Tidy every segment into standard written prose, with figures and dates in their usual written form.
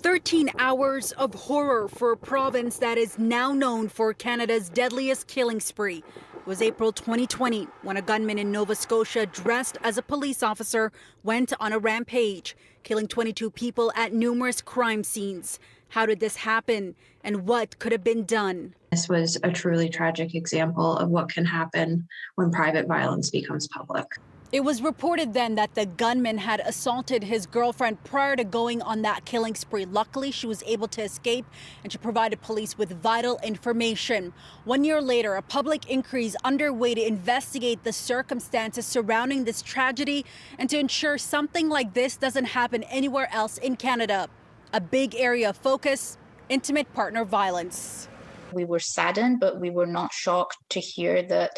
13 hours of horror for a province that is now known for Canada's deadliest killing spree. It was April 2020 when a gunman in Nova Scotia dressed as a police officer went on a rampage, killing 22 people at numerous crime scenes. How did this happen and what could have been done? This was a truly tragic example of what can happen when private violence becomes public. It was reported then that the gunman had assaulted his girlfriend prior to going on that killing spree. Luckily, she was able to escape and she provided police with vital information. 1 year later, a public inquiry is underway to investigate the circumstances surrounding this tragedy and to ensure something like this doesn't happen anywhere else in Canada. A big area of focus, intimate partner violence. We were saddened, but we were not shocked to hear that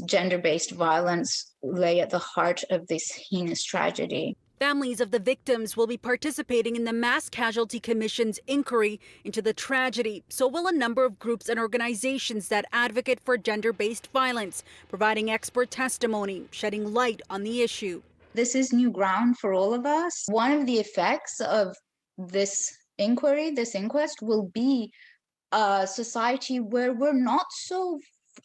gender-based violence lay at the heart of this heinous tragedy. Families of the victims will be participating in the Mass Casualty Commission's inquiry into the tragedy. So will a number of groups and organizations that advocate for gender-based violence, providing expert testimony, shedding light on the issue. This is new ground for all of us. One of the effects of this inquiry, this inquest, will be a society where we're not so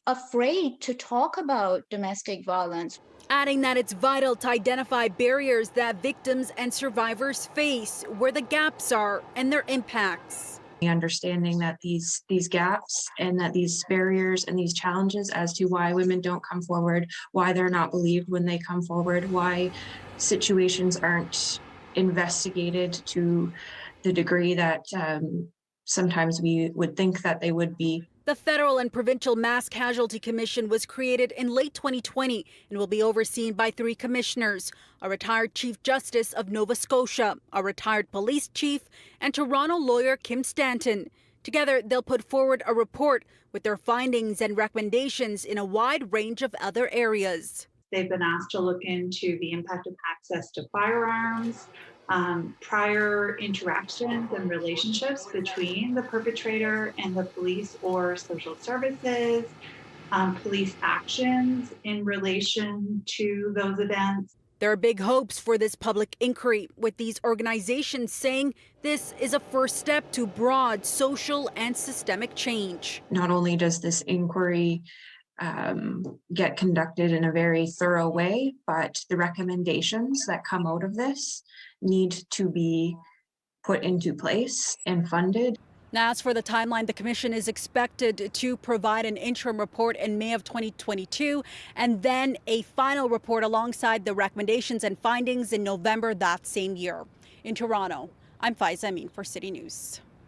afraid to talk about domestic violence. Adding that it's vital to identify barriers that victims and survivors face, where the gaps are and their impacts. Understanding that these gaps and that these barriers and these challenges as to why women don't come forward, why they're not believed when they come forward, why situations aren't investigated to the degree that sometimes we would think that they would be. The Federal and Provincial Mass Casualty Commission was created in late 2020 and will be overseen by 3 commissioners, a retired Chief Justice of Nova Scotia, a retired police chief, and Toronto lawyer Kim Stanton. Together, they'll put forward a report with their findings and recommendations in a wide range of other areas. They've been asked to look into the impact of access to firearms, prior interactions and relationships between the perpetrator and the police or social services, police actions in relation to those events. There are big hopes for this public inquiry, with these organizations saying this is a first step to broad social and systemic change. Not only does this inquiry get conducted in a very thorough way, but the recommendations that come out of this need to be put into place and funded. Now, as for the timeline, the commission is expected to provide an interim report in May of 2022 and then a final report alongside the recommendations and findings in November that same year. In Toronto, I'm Faiza Amin for City News.